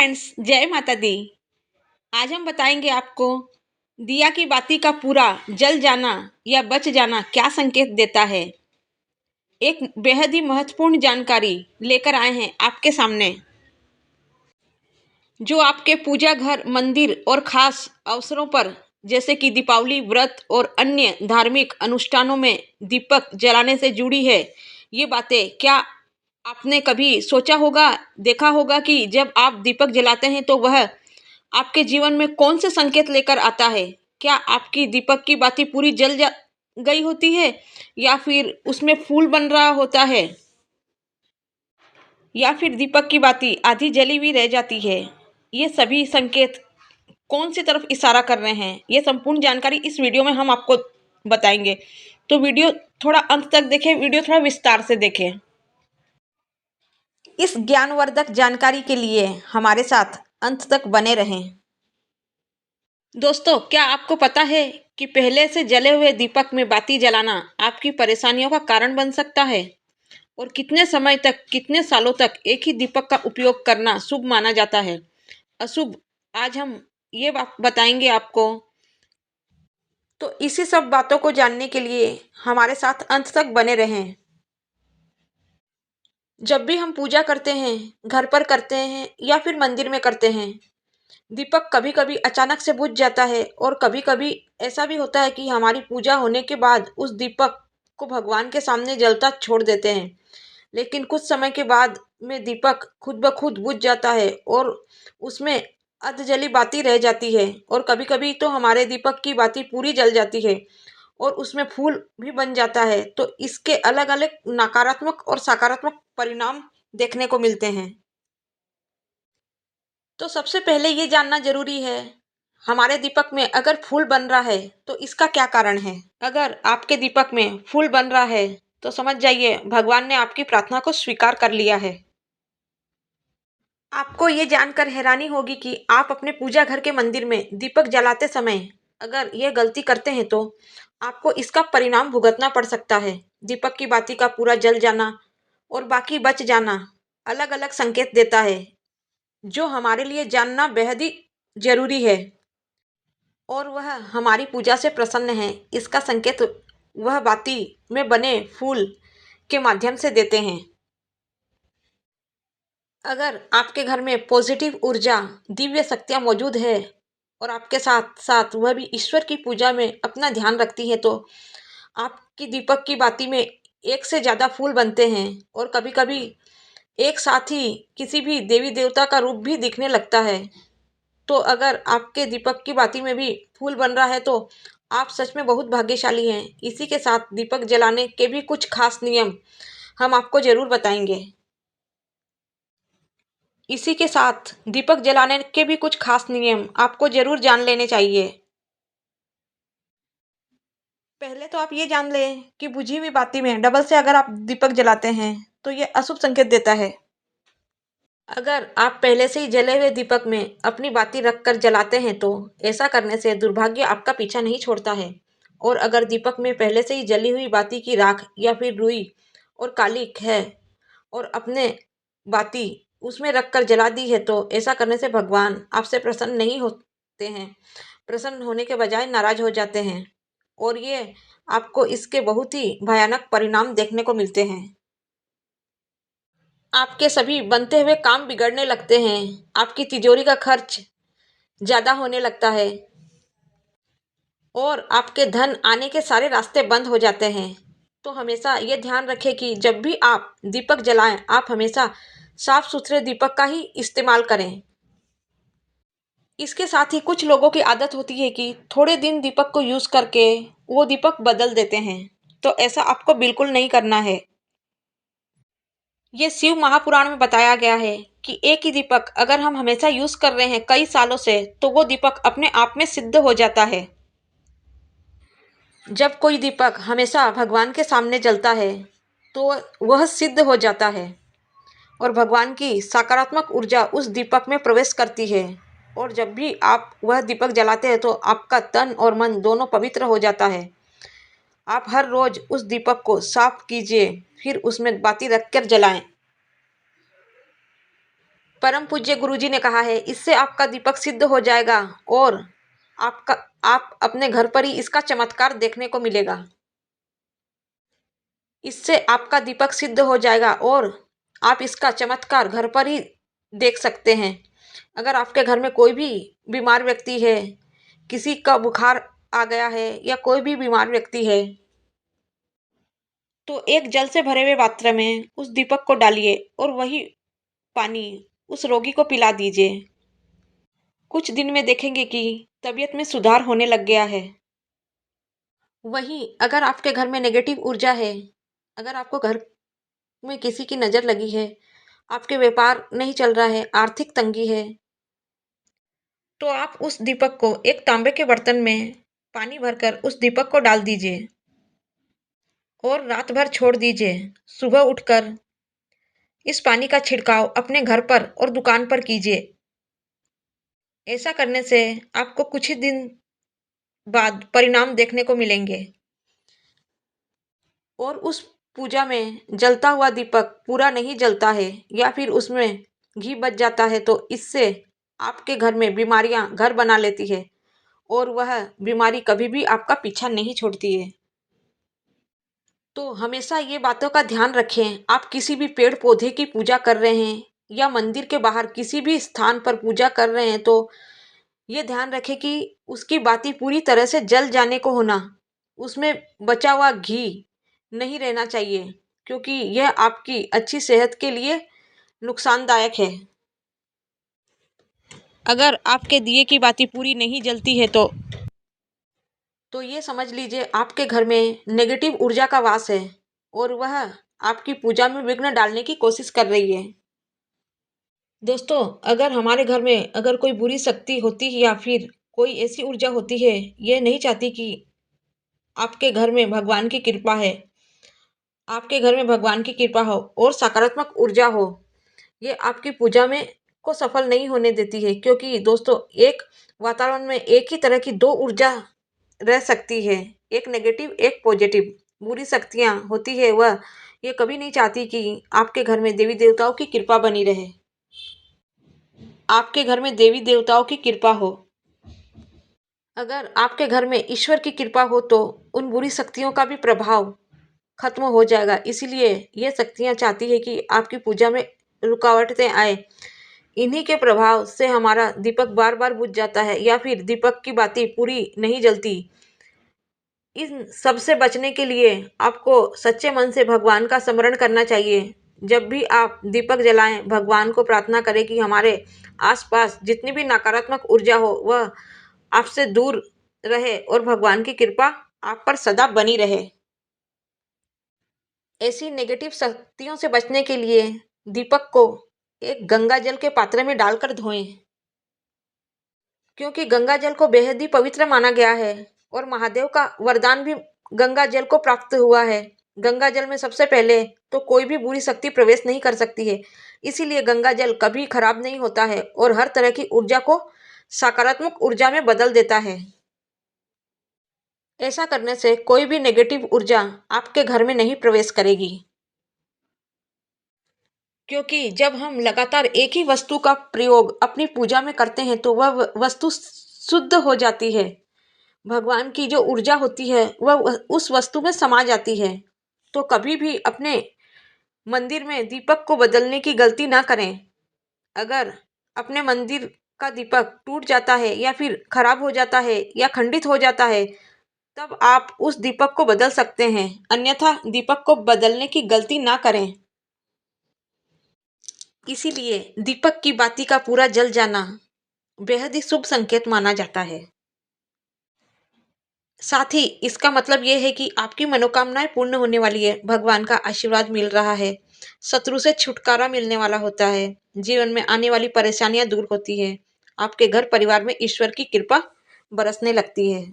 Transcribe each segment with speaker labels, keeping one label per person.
Speaker 1: Friends, जय माता दी। आज हम बताएंगे आपको दिया की बाती का पूरा जल जाना या बच जाना क्या संकेत देता है। एक बेहद ही महत्वपूर्ण जानकारी लेकर आए हैं आपके सामने, जो आपके पूजा घर, मंदिर और खास अवसरों पर जैसे कि दीपावली, व्रत और अन्य धार्मिक अनुष्ठानों में दीपक जलाने से जुड़ी है। ये बातें क्या आपने कभी सोचा होगा, देखा होगा कि जब आप दीपक जलाते हैं तो वह आपके जीवन में कौन से संकेत लेकर आता है? क्या आपकी दीपक की बाती पूरी जल जा गई होती है, या फिर उसमें फूल बन रहा होता है, या फिर दीपक की बाती आधी जली हुई रह जाती है? ये सभी संकेत कौन सी तरफ इशारा कर रहे हैं, ये संपूर्ण जानकारी इस वीडियो में हम आपको बताएंगे। तो वीडियो थोड़ा अंत तक देखें, वीडियो थोड़ा विस्तार से देखें। इस ज्ञानवर्धक जानकारी के लिए हमारे साथ अंत तक बने रहें। दोस्तों, क्या आपको पता है कि पहले से जले हुए दीपक में बाती जलाना आपकी परेशानियों का कारण बन सकता है, और कितने समय तक, कितने सालों तक एक ही दीपक का उपयोग करना शुभ माना जाता है, अशुभ, आज हम ये बात बताएंगे आपको। तो इसी सब बातों को जानने के लिए हमारे साथ अंत तक बने रहें। जब भी हम पूजा करते हैं, घर पर करते हैं या फिर मंदिर में करते हैं, दीपक कभी कभी अचानक से बुझ जाता है, और कभी कभी ऐसा भी होता है कि हमारी पूजा होने के बाद उस दीपक को भगवान के सामने जलता छोड़ देते हैं। लेकिन कुछ समय के बाद में दीपक खुद ब खुद बुझ जाता है और उसमें अध जली बाती रह जाती है, और कभी कभी तो हमारे दीपक की बाती पूरी जल जाती है और उसमें फूल भी बन जाता है। तो इसके अलग अलग नकारात्मक और सकारात्मक परिणाम देखने को मिलते हैं। तो सबसे पहले ये जानना जरूरी है, हमारे दीपक में अगर फूल बन रहा है तो इसका क्या कारण है। अगर आपके दीपक में फूल बन रहा है तो समझ जाइए भगवान ने आपकी प्रार्थना को स्वीकार कर लिया है। आपको ये जानकर हैरानी होगी कि आप अपने पूजा घर के मंदिर में दीपक जलाते समय अगर ये गलती करते हैं तो आपको इसका परिणाम भुगतना पड़ सकता है। दीपक की बाती का पूरा जल जाना और बाकी बच जाना अलग अलग संकेत देता है, जो हमारे लिए जानना बेहद ही जरूरी है। और वह हमारी पूजा से प्रसन्न है, इसका संकेत वह बाती में बने फूल के माध्यम से देते हैं। अगर आपके घर में पॉजिटिव ऊर्जा, दिव्य शक्तियाँ मौजूद है और आपके साथ साथ वह भी ईश्वर की पूजा में अपना ध्यान रखती है, तो आपकी दीपक की बाती में एक से ज़्यादा फूल बनते हैं, और कभी कभी एक साथ ही किसी भी देवी देवता का रूप भी दिखने लगता है। तो अगर आपके दीपक की बाती में भी फूल बन रहा है तो आप सच में बहुत भाग्यशाली हैं। इसी के साथ दीपक जलाने के भी कुछ खास नियम हम आपको जरूर बताएंगे। इसी के साथ दीपक जलाने के भी कुछ खास नियम आपको जरूर जान लेने चाहिए। पहले तो आप ये जान लें कि बुझी हुई बाती में डबल से अगर आप दीपक जलाते हैं तो ये अशुभ संकेत देता है। अगर आप पहले से ही जले हुए दीपक में अपनी बाती रखकर जलाते हैं तो ऐसा करने से दुर्भाग्य आपका पीछा नहीं छोड़ता है। और अगर दीपक में पहले से ही जली हुई बाती की राख या फिर रुई और कालिक है और अपने बाती उसमें रखकर जला दी है, तो ऐसा करने से भगवान आपसे प्रसन्न नहीं होते हैं, प्रसन्न होने के बजाय नाराज हो जाते हैं, और ये आपको इसके बहुत ही भयानक परिणाम देखने को मिलते हैं। आपके सभी बनते हुए काम बिगड़ने लगते हैं, आपकी तिजोरी का खर्च ज़्यादा होने लगता है, और आपके धन आने के सारे रास्ते बंद हो जाते हैं। तो हमेशा ये ध्यान रखें कि जब भी आप दीपक जलाएं, आप हमेशा साफ सुथरे दीपक का ही इस्तेमाल करें। इसके साथ ही कुछ लोगों की आदत होती है कि थोड़े दिन दीपक को यूज़ करके वो दीपक बदल देते हैं। तो ऐसा आपको बिल्कुल नहीं करना है। ये शिव महापुराण में बताया गया है कि एक ही दीपक अगर हम हमेशा यूज कर रहे हैं कई सालों से, तो वो दीपक अपने आप में सिद्ध हो जाता है। जब कोई दीपक हमेशा भगवान के सामने जलता है तो वह सिद्ध हो जाता है, और भगवान की सकारात्मक ऊर्जा उस दीपक में प्रवेश करती है। और जब भी आप वह दीपक जलाते हैं तो आपका तन और मन दोनों पवित्र हो जाता है। आप हर रोज उस दीपक को साफ कीजिए, फिर उसमें बाती रखकर जलाएं। परम पूज्य गुरुजी ने कहा है, इससे आपका दीपक सिद्ध हो जाएगा और आप अपने घर पर ही इसका चमत्कार देखने को मिलेगा। इससे आपका दीपक सिद्ध हो जाएगा और आप इसका चमत्कार घर पर ही देख सकते हैं। अगर आपके घर में कोई भी बीमार व्यक्ति है, किसी का बुखार आ गया है या कोई भी बीमार व्यक्ति है, तो एक जल से भरे हुए पात्र में उस दीपक को डालिए और वही पानी उस रोगी को पिला दीजिए। कुछ दिन में देखेंगे कि तबीयत में सुधार होने लग गया है। वहीं अगर आपके घर में नेगेटिव ऊर्जा है, अगर आपको घर में किसी की नज़र लगी है, आपके व्यापार नहीं चल रहा है, आर्थिक तंगी है, तो आप उस दीपक को एक तांबे के बर्तन में पानी भरकर उस दीपक को डाल दीजिए और रात भर छोड़ दीजिए। सुबह उठकर इस पानी का छिड़काव अपने घर पर और दुकान पर कीजिए। ऐसा करने से आपको कुछ ही दिन बाद परिणाम देखने को मिलेंगे और उस पूजा में जलता हुआ दीपक पूरा नहीं जलता है या फिर उसमें घी बच जाता है, तो इससे आपके घर में बीमारियां घर बना लेती है और वह बीमारी कभी भी आपका पीछा नहीं छोड़ती है। तो हमेशा ये बातों का ध्यान रखें। आप किसी भी पेड़ पौधे की पूजा कर रहे हैं या मंदिर के बाहर किसी भी स्थान पर पूजा कर रहे हैं, तो ये ध्यान रखें कि उसकी बाती पूरी तरह से जल जाने को होना, उसमें बचा हुआ घी नहीं रहना चाहिए, क्योंकि यह आपकी अच्छी सेहत के लिए नुकसानदायक है। अगर आपके दिए की बाती पूरी नहीं जलती है तो ये समझ लीजिए आपके घर में नेगेटिव ऊर्जा का वास है और वह आपकी पूजा में विघ्न डालने की कोशिश कर रही है। दोस्तों, अगर हमारे घर में अगर कोई बुरी शक्ति होती है या फिर कोई ऐसी ऊर्जा होती है, ये नहीं चाहती कि आपके घर में भगवान की कृपा है, आपके घर में भगवान की कृपा हो और सकारात्मक ऊर्जा हो, ये आपकी पूजा में को सफल नहीं होने देती है। क्योंकि दोस्तों, एक वातावरण में एक ही तरह की दो ऊर्जा रह सकती है, एक नेगेटिव एक पॉजिटिव। बुरी शक्तियाँ होती है, वह ये कभी नहीं चाहती कि आपके घर में देवी देवताओं की कृपा बनी रहे, आपके घर में देवी देवताओं की कृपा हो। अगर आपके घर में ईश्वर की कृपा हो तो उन बुरी शक्तियों का भी प्रभाव खत्म हो जाएगा। इसीलिए ये शक्तियाँ चाहती है कि आपकी पूजा में रुकावटें आए। इन्हीं के प्रभाव से हमारा दीपक बार बार बुझ जाता है या फिर दीपक की बाती पूरी नहीं जलती। इन सब से बचने के लिए आपको सच्चे मन से भगवान का स्मरण करना चाहिए। जब भी आप दीपक जलाएं, भगवान को प्रार्थना करें कि हमारे आसपास जितनी भी नकारात्मक ऊर्जा हो वह आपसे दूर रहे और भगवान की कृपा आप पर सदा बनी रहे। ऐसी नेगेटिव शक्तियों से बचने के लिए दीपक को एक गंगा जल के पात्र में डालकर धोएं, क्योंकि गंगा जल को बेहद ही पवित्र माना गया है और महादेव का वरदान भी गंगा जल को प्राप्त हुआ है। गंगा जल में सबसे पहले तो कोई भी बुरी शक्ति प्रवेश नहीं कर सकती है, इसीलिए गंगा जल कभी खराब नहीं होता है और हर तरह की ऊर्जा को सकारात्मक ऊर्जा में बदल देता है। ऐसा करने से कोई भी नेगेटिव ऊर्जा आपके घर में नहीं प्रवेश करेगी, क्योंकि जब हम लगातार एक ही वस्तु का प्रयोग अपनी पूजा में करते हैं तो वह वस्तु शुद्ध हो जाती है। भगवान की जो ऊर्जा होती है वह उस वस्तु में समा जाती है। तो कभी भी अपने मंदिर में दीपक को बदलने की गलती ना करें। अगर अपने मंदिर का दीपक टूट जाता है या फिर खराब हो जाता है या खंडित हो जाता है, तब आप उस दीपक को बदल सकते हैं, अन्यथा दीपक को बदलने की गलती ना करें। इसीलिए दीपक की बाती का पूरा जल जाना बेहद ही शुभ संकेत माना जाता है। साथ ही इसका मतलब ये है कि आपकी मनोकामनाएं पूर्ण होने वाली है, भगवान का आशीर्वाद मिल रहा है, शत्रु से छुटकारा मिलने वाला होता है, जीवन में आने वाली परेशानियां दूर होती है, आपके घर परिवार में ईश्वर की कृपा बरसने लगती है।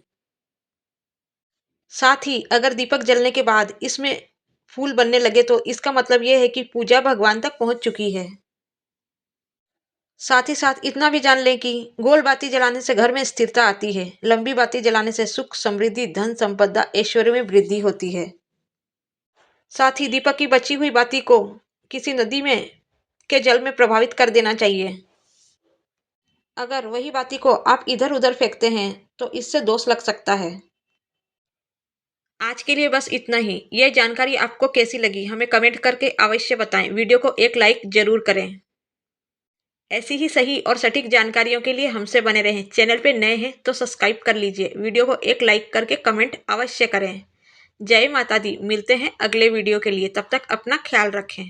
Speaker 1: साथ ही अगर दीपक जलने के बाद इसमें फूल बनने लगे तो इसका मतलब ये है कि पूजा भगवान तक पहुंच चुकी है। साथ ही साथ इतना भी जान लें कि गोल बाती जलाने से घर में स्थिरता आती है, लंबी बाती जलाने से सुख समृद्धि धन संपदा ऐश्वर्य में वृद्धि होती है। साथ ही दीपक की बची हुई बाती को किसी नदी में के जल में प्रभावित कर देना चाहिए। अगर वही बाती को आप इधर उधर फेंकते हैं तो इससे दोष लग सकता है। आज के लिए बस इतना ही। यह जानकारी आपको कैसी लगी हमें कमेंट करके अवश्य बताएं। वीडियो को एक लाइक जरूर करें। ऐसी ही सही और सटीक जानकारियों के लिए हमसे बने रहें। चैनल पे नए हैं तो सब्सक्राइब कर लीजिए। वीडियो को एक लाइक करके कमेंट अवश्य करें। जय माता दी। मिलते हैं अगले वीडियो के लिए। तब तक अपना ख्याल रखें।